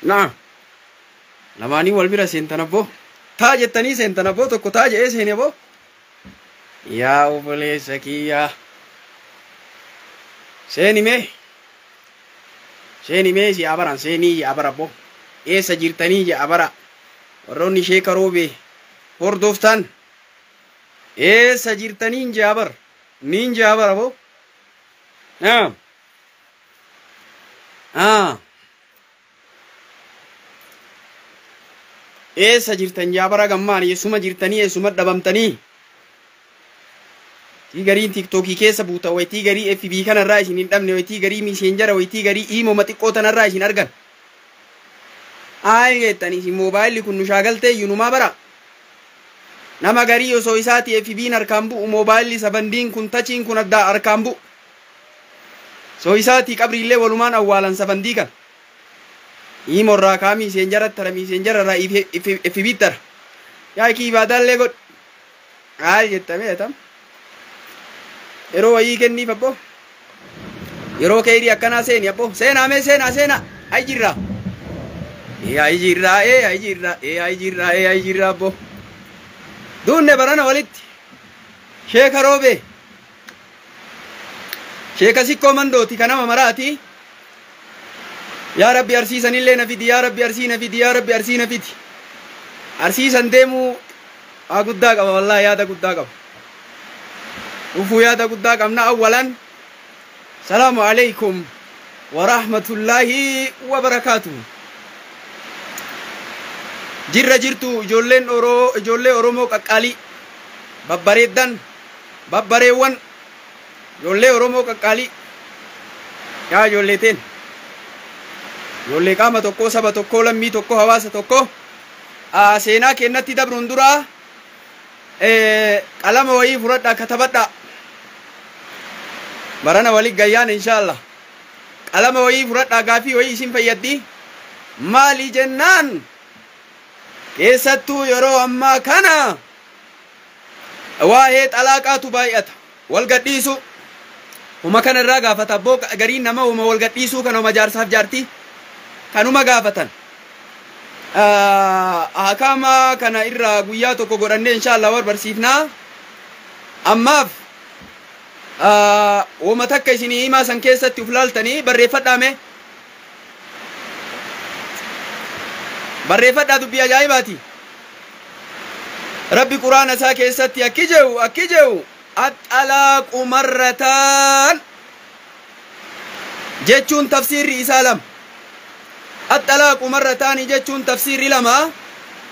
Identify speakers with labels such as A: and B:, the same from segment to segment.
A: Na lamaanii wal bira seentan abboo taa jettanii seentan abboo tokko taa jedhee seene abboo yaa obboleessa kiyyaa seenimee si abaran seenii yaa abara abboo eessa jirtanii yaa abara warroonni sheeka roobee hordoftan eessa jirtanii yaa abar niin yaa abara abboo eessa jirtan yaa bara gammaan eessuma jirtanii eessuma dhabamtanii tii gariin tiktokii keessa buuta waytii garii FB kanarraa isin hin dhabne waytii garii miseenjara waytii garii iimoma xiqqoo tanarraa isin argan ayi geettanii isin moobaayilli kun nu shaagaltee yunumaa bara nama garii osoo isaati FB'n harkaan bu'u moobaayilli sabandiin kun tachiin kun addaa harkaan bu'u soo isaati qabriillee walumaan awwaalan sabandii kan iimorraa kaa miseenjaratara miseenjararraa FB'ttara yaa ki ibaadaallee godh ayi jettame etam yeroo wayii kenniif abbo yeroo keerii akkanaa seeni abbo seenaa mee seenaa ay jirra ay jirra abbo duunne barana walitti sheeka roobee sheeka sikkoo mandooti kanama maraati yaa rabbi arsiisanillee na fidi yaa rabbi arsii na fidi yaa rabbi arsii na fidi arsiisan deemuu haa guddaa qaba wallaahi yaada guddaa qaba ufuu yaada guddaa qabna awwalan salaamu alaykum wa rahmatullaahi wa barakaatuh jirra jirtu ijoollee oromoo qaqqaalii babbareeddan babbareewwan ijoollee oromoo qaqqaalii yaa ijoolleeteen ijoollee qaama tokkoo saba tokkoo lammii tokkoo hawaasa tokkoo seenaa kennatti dabruun duraa qalama wayii fudhadhaa katabadhaa barana wali gayyaan inshallah qalama wayii fudhadhaa gaafii wayii isin fayyaddi maali jennaan keessattuu yeroo ammaa kana waa'ee xalaaqaatu baay'ata wal gadhiisu huma kanarraa gaafata abboo gariin nama huma wal gadhiisuu kana huma jaarsaaf jaartii kanuma gaafatan ahkaama kana irraa guyyaa tokko godhannee inshallah war barsiifnaa ammaaf wama takka isinii himaa san keessatti uf laaltanii barreeffadhaa dubbii ajaa'ibaati rabbi quraana isaa keessatti akki jehu axalaaqu marrataan jechuun tafsiirri isaa lama axalaaqu marrataani jechuun tafsiirri lama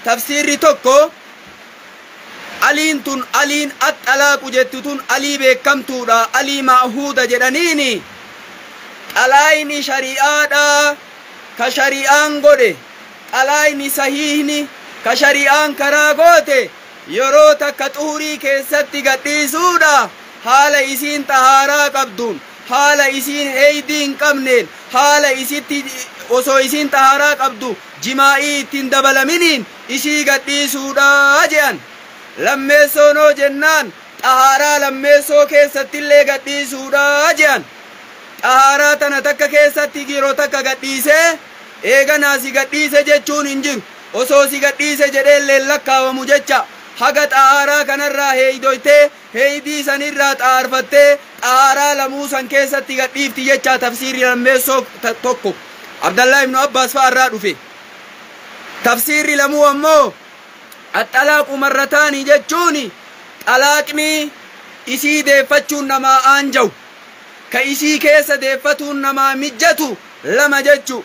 A: tafsiirri tokko aliin tun aliin axalaaqu jettu tun alii beekamtuudha alii maahuuda jedhaniini xalaayni shari'aadha ka shari'aan godhe xalaayni sahiihni ka shari'aan karaa goote yeroo takka xuhurii keessatti gadhiisuudha haala isiin xahaaraa qabduun haala isiin heeydii hin qabneen haala isitti osoo isiin xahaaraa qabdu jimaa'ii ittiin dabalaminiin isii gadhiisuudha je'an lammeessoonoo jennaan xahaaraa lammeessoo keessattillee gadhiisuudha je'an xahaaraa tana takka keessatti yeroo takka gadhiisee eeganaa si gadhiise jechuun hin jiru osoo si gadhiise jedheellee lakkaawamu jecha haga xahaaraa kanarraa heeydoytee heeydii sanirraa xahaarfattee xahaaraa lamuu san keessatti gadhiifti jecha tafsiirri lammeessoo tokko Abdallah ibn Abbas fa'arraa dhufe tafsiirri lamuu ammoo axalaaqu marrataani jechuun xalaaqni isii deeffachuun namaa aanjawu ka isii keessa deeffatuun namaa mijjatu lama jechu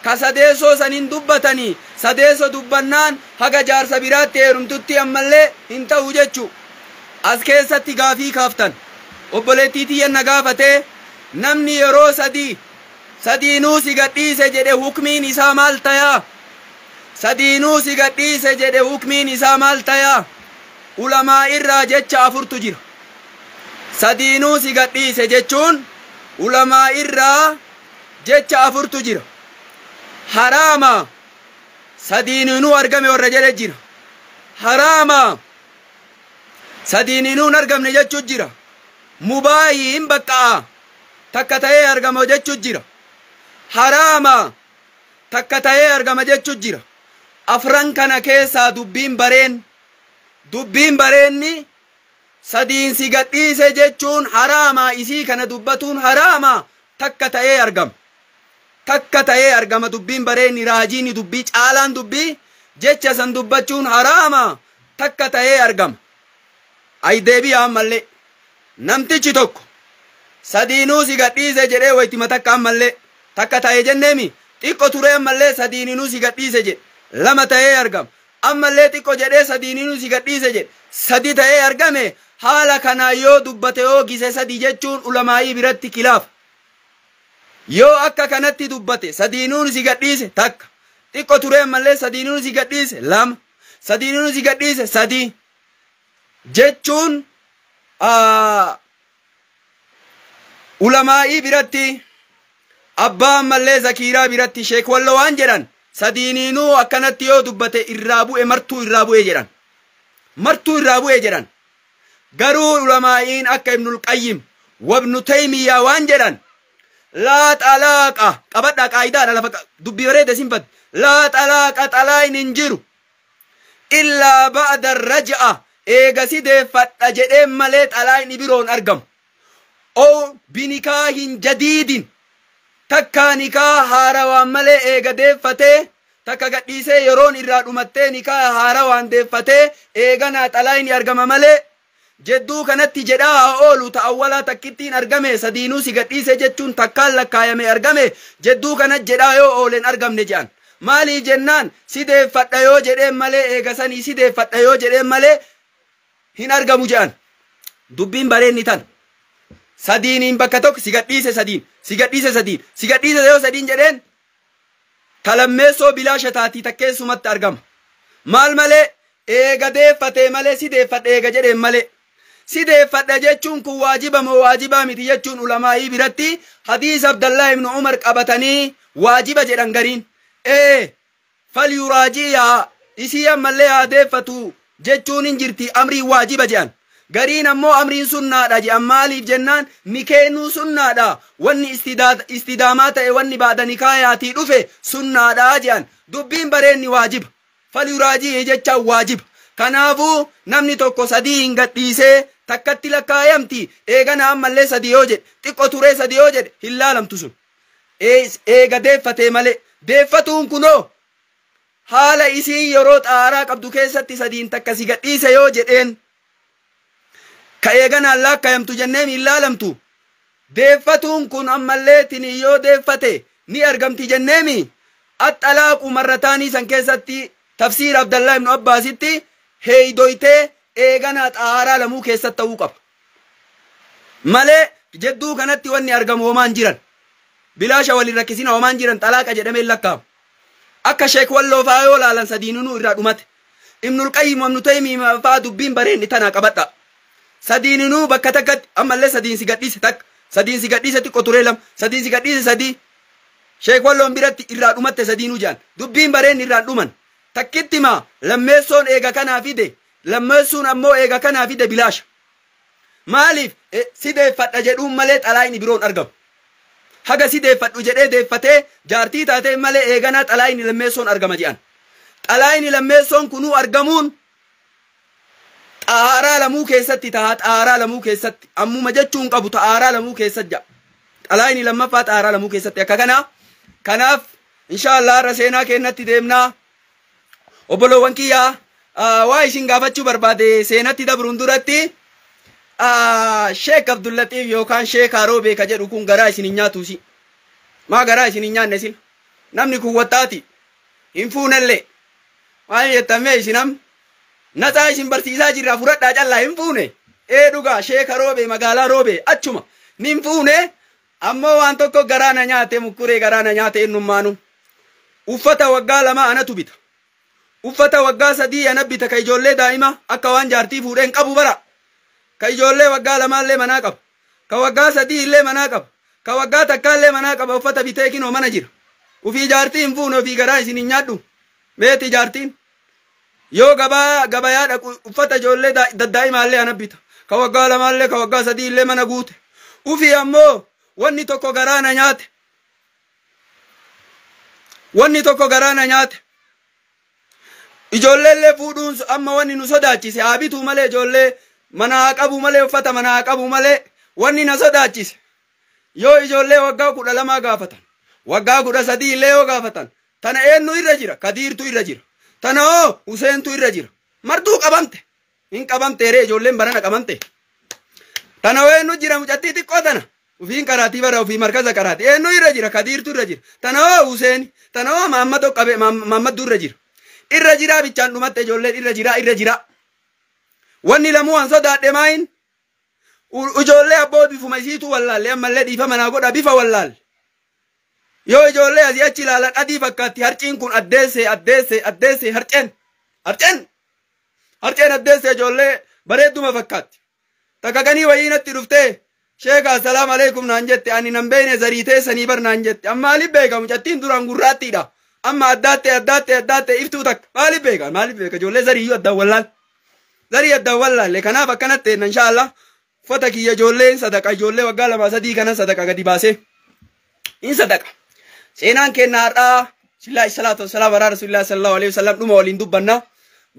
A: ka sadeessoo sanin dubbatanii sadeessoo dubbannaan haga jaarsa biraatti heerumtutti ammallee hin ta'u jechu as keessatti gaafii kaaftan obboleettii tiyyanna gaafatee namni yeroo sadiinuu si gadhiise jedhe hukmiin isaa maal tayaa sadiinuu si gadhiise jedhe hukmiin isaa maal tayaa ulamaa irraa jecha afurtu jira sadiinuu si gadhiise jechuun ulamaa irraa jecha afurtu jira haraama sadiininuu argame warra jedhe jira haraama sadiininuu argamne jechuu jira mubaahiin baqqa'a takka ta'ee argama jechuu jira haraama takka ta'ee argama jechu jira. Afran kana keessa dubbiin bareenni sadiin si gadhiise jechuun haraama. Isii kana dubbatuun haraama. Takka ta'ee argama dubbiin bareenni raajiin dubbii caalaan dubbii jecha san dubbachuun haraama. Takka ta'ee argama. Ay deebi'a ammallee namtichi tokko sadiinuu si gadhiise jedhee waytima takka ammallee takka ta'ee jenneemi xiqqo ture ammallee sadiininuu si gadhiise jedhe lama ta'ee argama. Ammallee xiqqo jedhee sadiininuu si gadhiise jedhe sadi ta'ee argame. Haala kanaa yoo dubbate yoo gise sadi jechuun ulamaa'ii biratti kilaaf. Yoo akka kanatti dubbate sadiinuun si gadhiise takka xiqqo ture ammallee sadiinuun si gadhiise lama sadiinuun si gadhiise sadi jechuun ulamaa'ii biratti abbaa ammallee zakiiraa biratti sheek wallo waan jedhan sadiininuu akkanatti yoo dubbate irraa bu'e martuu irraa bu'e jedhan. Garuu ulamaa'iin akka Ibnul Qayyim wabnu Taymiyyaa waan jedhan laa xalaaqa qabadhaa qaayidaadha lafa dubbii bareeda sinfat laa xalaaqa xalaayin hin jiru illaa ba'da raj'a eega si deeffadha jedheen malee xalaayin biroon argamu. Oo binikaahin jadiidin takkaa nikaa haarawaan malee eega deeffatee takka gadhiisee yeroon irraa dhumattee nikaa haarawaan deeffatee eeganaa xalaayin argama malee. Jedduu kanatti jedhaa oolu ta'awwalaa takkittiin argame sadiinuu si gadhiise jechuun takkaan lakkaayame argame jedduu kanatti jedhaa yoo ooleen argamne jedhan. Maalii jennaan si deeffadha yoo jedheen malee eegasanii si deeffadha yoo jedheen malee hin argamu jedhan. Dubbiin bareenni tan sadiiniin bakka tokko si gadhiise yoo sadiin jedheen talammeessoo bilaasha taatii takkeessumatti argama. Maal malee eega deeffatee malee si deeffadha eega jedheen malee. Si deeffadha jechuun kun waajiba moo waajibaa miti jechuun ulamaa'ii biratti hadiis Abdallah ibn Umar qabatanii waajiba jedhan gariin. Falyuraajiyaa isii ammallee haa deeffatu jechuun hin jirti amrii waajiba jedhan. Gariin ammoo amriin sunnaadha jedhan. Maaliif jennaan nikeenuu sunnaadha. Wanni istidaamaa ta'e wanni baada nikaayatii dhufe sunnaadha jedhan. Dubbiin bareenni waajiba. Falyuraajii jechaan waajiba. Kanaafuu namni tokko sadii hin gadhiisee takkatti lakkaayamti eegana ammallee sadii yoo jedhe xiqqo turee sadii yoo jedhe hin laalamtu sun. Eega deeffatee malee deeffatuun kunoo haala isii yeroo xaaraa qabdu keessatti sadiin takka si gadhiise yoo jedheen ka eeganaan lakkaayamtu jenneen hin laalamtu. Deeffatuun kun ammallee tini yoo deeffate ni argamti jenneemi. Axxalaaqu marrataanii san keessatti tafsiir Abdallah ibn Abbaasitti heeydoytee eeganaa xaaraa lamuu keessatti ta'uu qaba. Malee jedduu kanatti wanni argamu homaan jiran. Bilaasha walin rakkisina homaan jiran xalaaqa jedhamee lakkaa'u. Akka sheek walloo fa'aa yoo laalan sadiinunuu irraa dhumate. Ibnul Qayyim Ibnu Taymiyyaa fa'aa dubbiin bareenni tanaa qabadha. Sadiininuu bakka takkatti ammallee sadiin si gadhiise takka. Sadiin si gadhiise xiqqo turee lama. Sadiin si gadhiise sadii. Sheek walloon biratti irraa dhumatte sadiinuu jaan. Dubbiin bareenni irraan dhuman. Takkittima lammeessoon eega kanaa fide lammeessuun ammoo eega kanaa fide bilaasha. Maaliif si deeffadha jedhuun malee xalaayini biroon argamu. Haga si deeffadhu jedhee deeffatee jaartii taatee malee eeganaa xalaayini lammeessoon argama jedhan. Xalaayini lammeessoon kunuu argamuun xaaraa lamuu keessatti ta'a. Xaaraa lamuu keessatti ammuma jechuun qabu xaaraa lamuu keessatti jedha. Xalaayini lammaffaa xaaraa lamuu keessatti akka kanaa. Kanaaf inshaallah har'a seenaa keenyatti deemnaa. Obbolowwan kiyyaa waa isin gaafachuu barbaade seenatti dabruun duratti Sheek Abdullatiif yookaan Sheek Haroobee ka jedhu kun garaa isin hin nyaatuusi. Maa garaa isin hin nyaanne sin namni kun wattaati hin fuunellee maal jettamee isinam natsaa isin barsiisaa jirraa fudhadhaa callaa hin fuune dhugaa Sheek Haroobee magaalaa Roobee achuma nin fuune ammoo waan tokko garaa na nyaate mukkuree garaa na nyaate innummaanu uffata waggaa lama anatu bita. Uffata waggaa sadii ana bita ka ijoollee daa'ima akka waan jaartii fuudheen qabu bara. Ka ijoollee waggaa lamaallee manaa qaba. Ka waggaa sadii illee manaa qaba. Ka waggaa takkaallee manaa qaba uffata bitee kinoo mana jira. Ufii jaartii hin fuune ofii garaa isin hin nyaadhu. Beeti jaartiin. Yoo gabayaa dhaqu uffata ijoollee daddaa'imaallee ana bita. Ka waggaa lamaallee ka waggaa sadii illee mana guute. Ufii ammoo wanni tokko garaa na nyaate. wanni tokko garaana nyaate ijoolleellee fuudhuun amma wanni nu sodaachise haa bituu malee ijoollee mana haa qabu malee uffata mana haa qabu malee wanni na sodaachise yoo ijoollee waggaa 12 gaafatan waggaa 13 illee yoo gaafatan tana eenyu irra jira Kadiirtu irra jira tana Huseentu irra jira martuu qabamte hin qabamte ree ijoolleen barana qabamte tana eenyu jira mucattii xiqqoo tana ufiin karaatii bara ufii markaza karaatii eenyu irra jira Kadiirtu irra jira tana Huseen tana Mahammad qabe Mahammad irra jira bichaan dhumatte ijoolleen irra jira wanni lamuu an sodaadhe maayin ijoollee abboo bifuma isiitu wallaalle ammallee dhiifa manaa godha bifa wallaalle yoo ijoollee asii achi ilaalan adii fakkaatti harciin kun addeesse harceen addeesse ijoollee bareedduma fakkaatti takka ganii wayiinatti dhuftee sheeka assalaamu alaikum naan jette ani nan beene zariitee sanii bar naan jette amma maaliif beeka mucattiin duraan gurraattiidha amma addaatte iftuu takka maaliif beeka ijoollee zariiyyuu addaan wallaalle kanaaf akkanatti inshaallah uffata kiyya ijoolleen sadaqa ijoollee waggaa 2-3 kana sadaqa gadi baasee in sadaqa seenaan kennaa har'aa sillaahi salaatu wassalaam ala rasuulillaahi sallallahu alaihi wasallam dhuma waliin dubbanna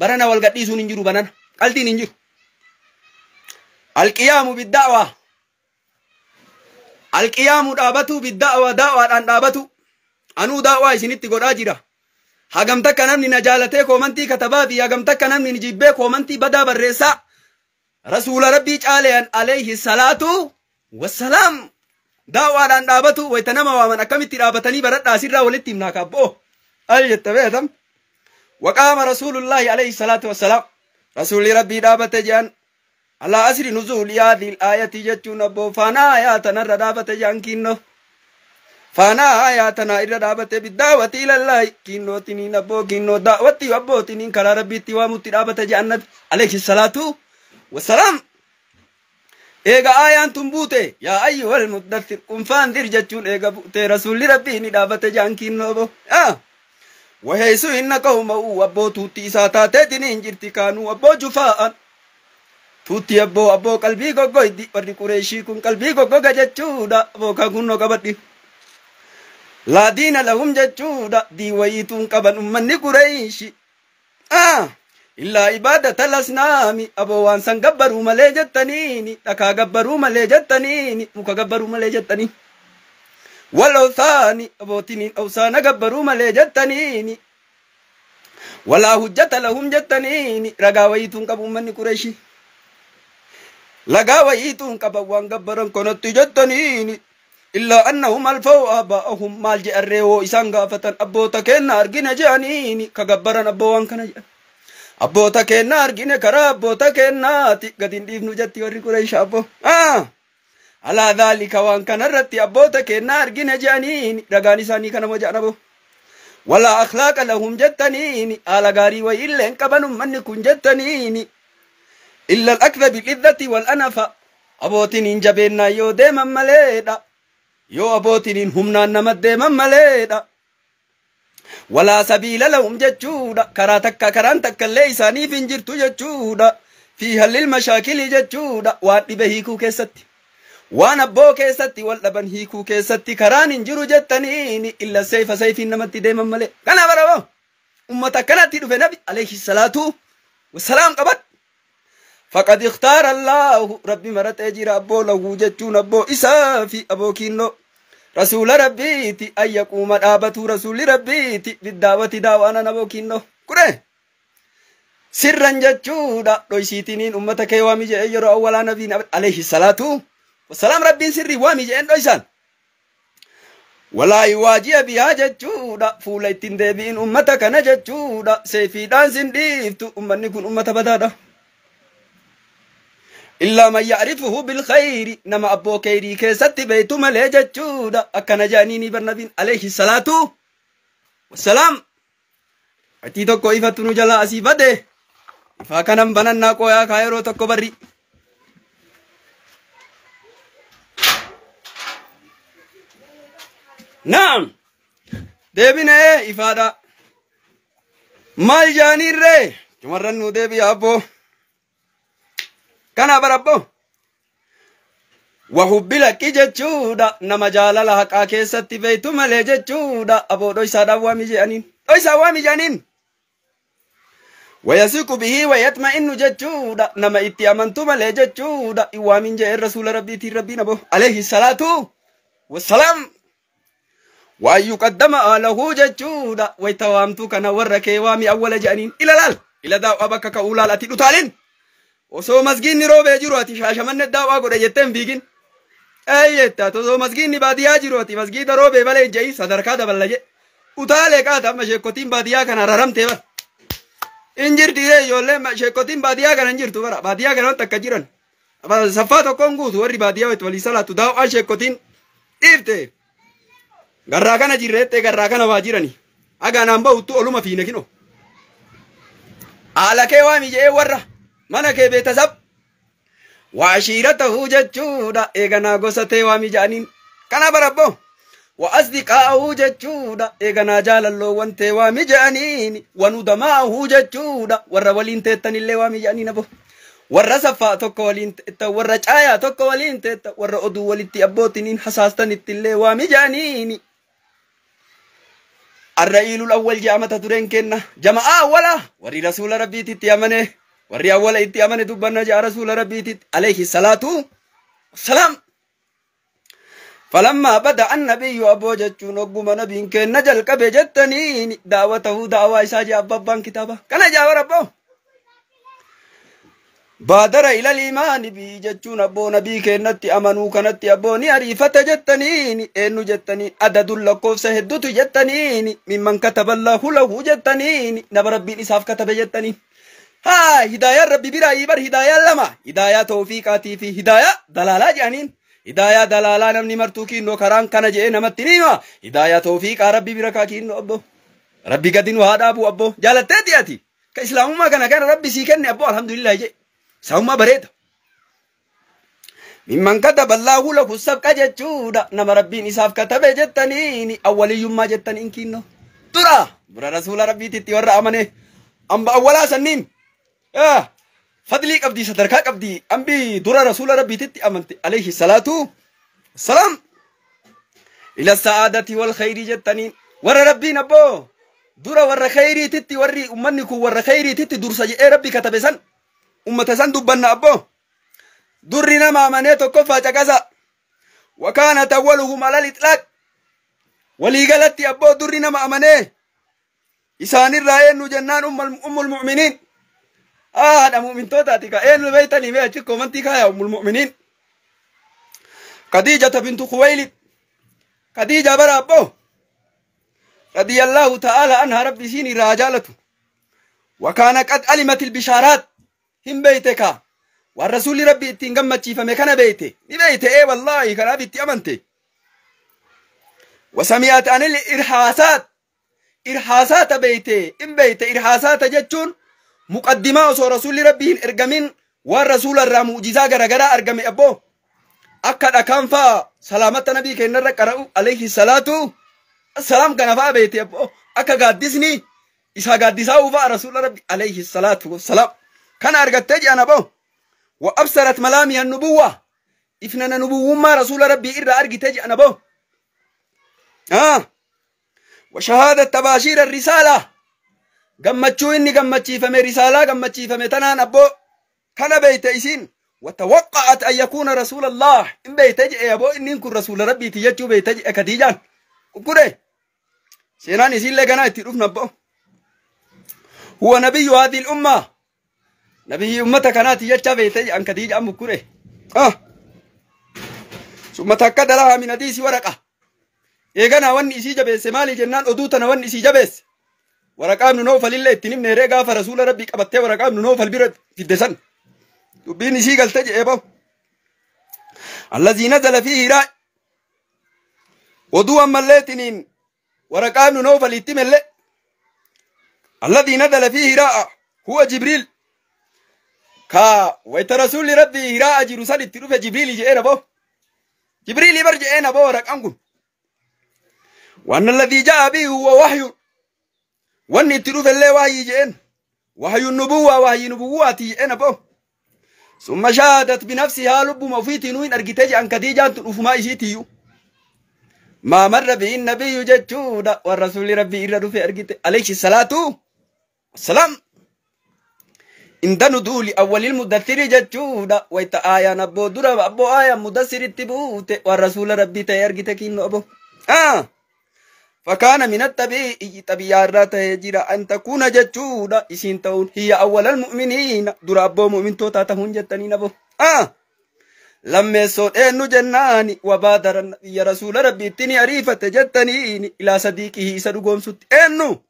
A: barana wal gadhiisuun hin jiru banana qaltiin hin jiru alqiyaamu bidda'waa alqiyaamu dhaabatu bidda'waa da'waadhaan dhaabatu anuu da'waa isinitti godhaa jira hagam takka namni na jaalatee koomantii katabaa fi hagam takka namni ni jibbee koomantii badaa barreessaa rasuula rabbii caaleyan alayhi salaatu wassalaam da'waadhaan dhaabatu wayta nama waaman akkamitti dhaabatanii baradhaa sirraa walitti himnaa kaabboo al jette beetam waqaama rasuulullaahi alayhi salaatu wassalaam rasuulli rabbii dhaabate jedhan ala asri nuzuuli haadhiil aayati jechuun abboo faanaa ayaatana irra dhaabate jedhan kinnoo faanaa ayaatana irra dhaabate biddaawati ilallaahi kinnootiniin abboo kinnoo daawwatti abbootiniin karaa rabbiitti waamutti dhaabate jedhan nabi alayhi salaatu wassalaam eega aayaan tun buute yaa ayyuhal muddaththir qum faanzir jechuun eega buute rasuulli rabbii ni dhaabate jedhan kinnoo bo waheessu inna qawma'u abboo tuutti isaa taateetiniin jirti kaanuu abboo jufaa'an tuutti abboo qalbii goggoyddi warri qureeshii kun qalbii goggoga jechuudha abboo kan kunnoo qabadhi laa diina lahum jechuudha diiwayiituun qaban ummanni qureeshi illaa ibaadata lasnaami aboo waan san gabbaruu malee jettaniini dhakaa gabbaruu malee jettaniini muka gabbaruu malee jettanii wal awsaani abootiniin awsaana gabbaruu malee jettaniini walaa hujjata lahum jettaniini ragaa wayiituun qabu ummanni qureeshi lagaa wayiituun qaban waan gabbaran konotti jettaniini illaa annahum alfaw abaa'ahum maal je'arree woo isaan gaafatan abboota keenna argine je'aniini ka gabbaran abboo waan kana jedhan abboota keenna argine karaa abboota keennaati gadin dhiifnu jetti warri qureesha abboo alaa dhaalika waan kanarratti abboota keenna argine je'aniini ragaan isaanii kana moo je'an aboo walaa akhlaaqa lahum jettaniini haala gaarii wayiillee hin qaban ummanni kun jettaniini illa al-akdha bil-izzati wal-anafa abootiniin jabeennaa yoo deeman maleedha yoo abootiniin humnaan nama deeman maleedha walaa sabiila lahum jechuudha karaan takkallee isaaniif hin jirtu jechuudha fi hallil mashaakili jechuudha waan dhibe hiikuu keessatti waan abboo keessatti wal dhaban hiikuu keessatti karaan hin jiru jettaniini illa sayfa sayfiin namatti deeman malee kana baraboo ummata akkanatti dhufe nabi alayhi salaatu wassalaam qabat faqad ikhtaara allaahu rabbi maratee jira abboo lahu jechuun abboo isaa fi aboo kinnoo rasuula rabbiiti an yaquuma dhaabatu rasuulli rabbiiti biddaawati daawaanan aboo kinnoo kure sirran jechuudha dhoysiitiniin ummata kee waami je'e yeroo awwalaa nabiin alayhi salaatu wassalaam rabbiin sirrii waami je'en dhoysan walaa yuwaaji'a bihaa jechuudha fuula ittiin deebi'in ummata kana jechuudha seefiidhaan sin dhiiftu ummanni kun ummata badaadha إلا من يعرفه بالخير نما أبو كيري كيستي بيتو ملي جتشودا أكنا جانيني برنبين عليه الصلاة والسلام أتي توكو إفا تنو جلا أسيفا دي إفا كنم بننا كويا كايرو توكو بري نعم ديبيني إفا دا مال جاني ري جمرنو ديبي أبو kana barabbo وحب لك جتشودا نما جالال حقا كيستي بيتو ملي جتشودا أبو دويسا دوامي جانين دويسا وامي جانين ويثق به ويطمئن جتشودا نما إتي أمنتو ملي جتشودا إوامين جاء الرسول ربي تي ربي نبو عليه الصلاة والسلام وأن يقدم آله جتشودا ويتوامتو كان وركي وامي أول جانين إلى لال إلى داو أبكا كأولا لاتي لطالين وسو مسجين نروبي جروتي شاشمن الداو أقود يتم بيجين أيتا تو مسجين نباديا جروتي مسجين روبي بلي جاي صدركا دبلجي utaalee qaata amma sheekkotiin baadiyyaa kana raramtee bara injirtiiree ijoollee sheekkotiin baadiyyaa kana injirtu bara baadiyyaa kana wanta akka jiran saffaa tokkoon guutu warri baadiyyaa walitti walii salaatu daawwaan sheekkotiin dhiifte garraa kana jirreettee garraa kana waa jirani aganaan ba'uttu oluma fiine kino haala kee waa mijee warra mana kee beetasab وعشيرته جتشودا إيغانا غوستي وامجانين كان بربو وأصدقاءه جتشودا إيغانا جالالو وانتي وامجانين وندماءه جتشودا ورولين تيتن اللي وامجانين أبو ورسفا تقولين تيتا ورجايا تقولين تيتا ورأدو ولتي أبوتنين حساستن اللي وامجانين الرئيل الأول جامعة ترين كنا جماعة أولا وري رسول ربي تتيامنه وري أول إتيامنه دبنا جاء رسول ربي عليه الصلاة والسلام فلما بدأ النبي أبو جتشون أقوم نبي كن نجل كبجتني دعوته دعوة إساجي أبابان كتابة كان جاء ربه بادر إلى الإيمان بي جتشون أبو نبي كنت أمنوا كنت أبوني عريفة جتني إنو جتني عدد اللقوف سهدت جتني ممن كتب الله له جتني نبر ربي إساف كتب جتني ها هداية ربي برأي بر هداية لما هداية توفيقاتي في هداية دلالة جانين هداية دلالة نمني مرتوكين نو كران كان جئ نمتنيما هداية توفيق ربي بركاكين نو أبو ربي قدين وهذا أبو أبو جالت تياتي كإسلام ما كان ربي سيكن أبو الحمد لله جئ سوما بريد ممن كتب الله له السبق جتشودا نما ربي نساف كتب جتنيني أولي يوم ما جتنين كينو ترى رسول ربي تتورى أمنه أم أولا سنين فضلي قبدي صدركا قبدي أمبي درا رسول ربي تتي أمنت عليه الصلاة والسلام إلى السعادة والخير جتنين ور ربي نبو درا ور خيري تتي وري أمنكو ور خيري تتي در سجئ ربي كتبسن أمة سن دبنا أبو درنا ما منيتو كفا تكذا وكانت أولهم على الإطلاق ولي قالت أبو درنا ما منيه إسان الرأيين جنان أم المؤمنين هذا مؤمن توتاتك أين بيتني ما تشكو منتك يا أم المؤمنين خديجة بنت خويلد خديجة برا أبو رضي الله تعالى عنها ربي سيني راجالته وكان قد علمت البشارات هم بيتك والرسول ربي تنقم تشيف مكان بيته بيته إيه والله كان بيتي أمنتي وسمعت عن إرحاسات بيته إن بيته إرحاسات جتشون مقدمة وصو رسول ربي إرقمين والرسول الرامو جزا غرغرا أرقمي أبو أكد أكام فا سلامة نبي كينا رقرأو عليه الصلاة السلام كان فا بيته أبو أكا قادسني إسا قادساو فا رسول ربي عليه الصلاة والسلام كان أرقت تجي أنا بو وأبصرت ملامي النبوة إفننا نبوة ما رسول ربي إرى أرقت تجي أنا بو وشهادة تباشير الرسالة قمتشو إني قمتشي فمي رسالة قمتشي فمي تنان أبو كان بيت إسين وتوقعت أن يكون رسول الله إن بيت تجي أبو إني نكون رسول ربي تجيشو بيت تجي أكديجان وكره سينان إسين لقنا اتروفنا أبو هو نبي هذه الأمة نبي أمتك كانت يجتا بيتي أن كديج أم كره ثم تأكد لها من حديث ورقة إيغانا واني إسي جبس مالي جنان أدوتنا واني إسي جبس ورقة من نوفل اللي اتنم نيريقا فرسول ربي قبطة ورقة من نوفل برد في الدسن تبين إسي قلت جئبا الذي نزل فيه راء ودوا مليتنين ورقة من نوفل اتم اللي الذي نزل فيه راء هو جبريل كا ويترسول ربي هراء جرسال التروف جبريل جئنا بو جبريل برجئنا بو رقمكم وأن الذي جاء به هو وحي وأن التروف اللي وحي جئن وحي النبوة وحي نبواتي جئنا بو ثم شهدت بنفسها لب مفيت نوين أرجتج عن كديجة تنفما إسيتيو ما مر به النبي جتشودا والرسول ربي إرادو في أرجت عليه الصلاة والسلام إن دولي أول المدثر جتشودا ويتا آية نبو درا أبو آية مدثر التبوت والرسول ربي تيرجت كينو أبو فكان من الطبيعي يجرى أن تكون جتشودا إسين تون هي أول المؤمنين درا أبو مؤمن توتا تهون جتنين أبو لما يسود إنه جناني وبادر النبي رسول ربي تني عريفة جتنين إلى صديقه سدقوم ست إنه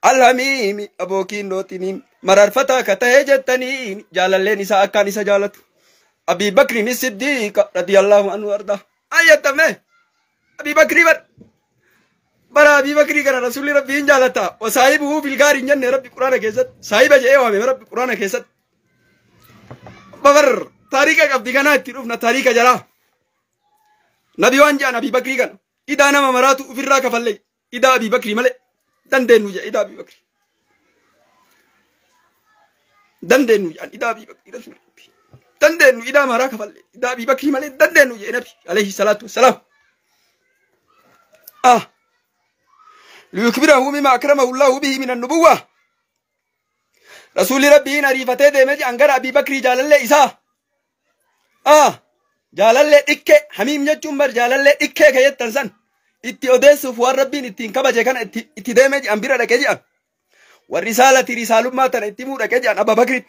A: الحميم أبو كينو تنين مرار فتا كته جتنين جالل نساء كان نساء جالت أبي بكر الصديق رضي الله عنه وارضاه آية مه أبي بكر برا أبي بكر كان رسول ربي جالتا وصاحبه في الغار جن ربي قرآن كيست صاحب جاء وامي ربي قرآن كيست ببر تاريخ قبضي كنا تروفنا تاريخ جرا نبي وانجا نبي بكر كان إذا أنا مراتو في الراك فلي إذا أبي بكر ملء دندن وجا إذا أبي بكر دندن وجا إذا أبي بكر رسول ربي دندن إذا مراك فلي إذا أبي بكر ملء دندن وجا نبي عليه الصلاة والسلام ليكبره مما أكرمه الله به من النبوة رسول ربي نريفته دمج أنجر أبي بكر جالل إسا جالل إكّه حميم جتشمبر جالل إكّه كيت تنسن إتي أديس فوار ربي إتين كبا جكان إتي دمج أمبير ركجان والرسالة رسالة ما تن إتمو ركجان أبا بكر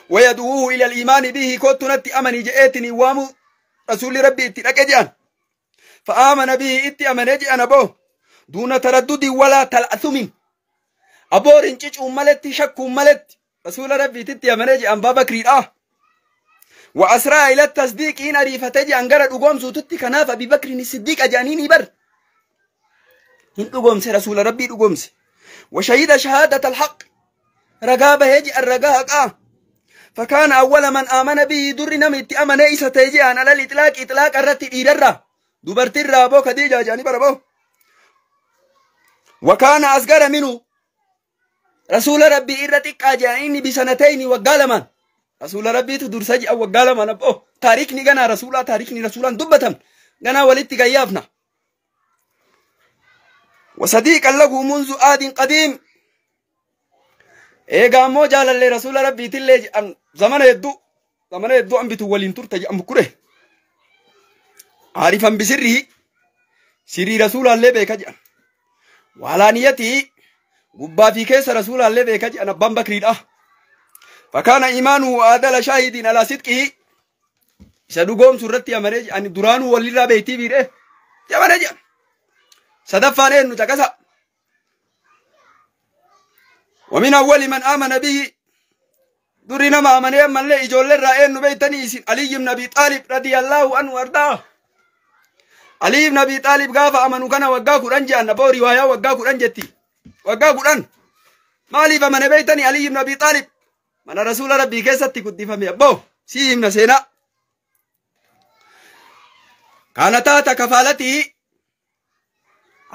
A: ويدعوه إلى الإيمان به كوتنت أمني جئتني وامو رسول ربي إتي ركجان فآمن به إتي أمني أنا بو دون تردد ولا تلأثم أبور إنجيج أمالت شك أمالت رسول ربي تتي أمني أنبا بكر وأسرع إلى التصديق إن أريفتي أنجر الأقوم سوتتي كناف أبي بكر الصديق أجانيني بر إن أقوم رسول ربي أقوم وشهد شهادة الحق رقابة يجي الرقاق فكان أول من آمن به در نمت أمن إيسا تيجي أنا للإطلاق إطلاق الرتي إيررا دبرت الرابو خديجة جاني بربو وكان أصغر منه رسول ربي إرتك أجانيني بسنتين وقالما رسول ربي تدور سجي أو وقالما نبو تاريخني غنا رسولا تاريخني رسولا دبتم غنا ولدت غيافنا وصديقا له منذ آد قديم إيغامو جالل رسول ربي تلي أن زمن يدو أن بتولين ترتج أم كره عارفا بسره سري رسول الله بيكجأ وعلى نيته قبا في كيس رسول الله بيكجأ نبان بكرين فكان إيمانه آدل شاهد على صدقه سدقوم سرتي أمريج أن درانو والله بيتي بيره يا أمريج صدفانين نتكسا ومن أول من آمن به درنا ما آمن من لي إجول الرائن نبيتني علي بن أبي طالب رضي الله عنه وارضاه علي بن أبي طالب قاف أمنوا كان وقاكو رنجي أن نبو رواية وقاكو رنجتي وقاكو رن مالي فمن بيتني علي بن أبي طالب من رسول ربي كيستي كنت فمي أبو سيهم نسينا كانتا كفالته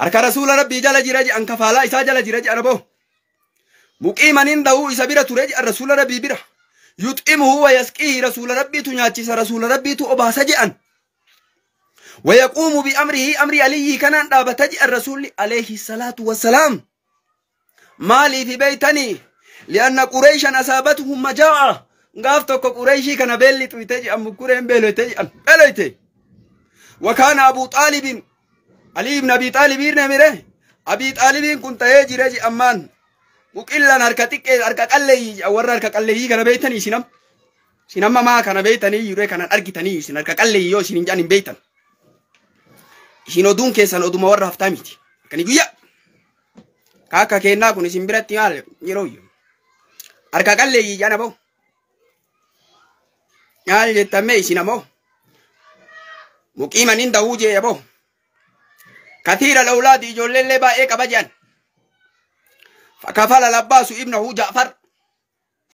A: أرك رسول ربي جل جراج أن كفالا إسا جل جراج أربو مقيما عنده إسا تريج الرسول ربي بره يطعمه ويسقيه رسول ربي تنياتيس رسول ربي تؤباس جأن ويقوم بأمره أمر عليه كان دابتج الرسول عليه الصلاة والسلام مالي في بيتني لأن قريشا أصابتهم مجاعة قافتك قريشي كان بيلي تويتج أم كورين بيلويتي وكان أبو طالب علي بن أبي طالب نمره أبي طالب كنت يجي رجي أمان مقلا هركتك هركت اللي أور هركت اللي كان بيتني سنم ما كان بيتني يري كان أركتني سن هركت اللي يو سن جاني بيتن سنودون كيسان أدوم ورا هفتاميتي كان يقول كاكا كينا كوني سنبرت يال يروي هركت اللي جانا بو يال جتمي سنمو مقيما عنده وجه يا بو كثير الأولاد يجول لي بقى إيه كبجان فكفل العباس ابنه جعفر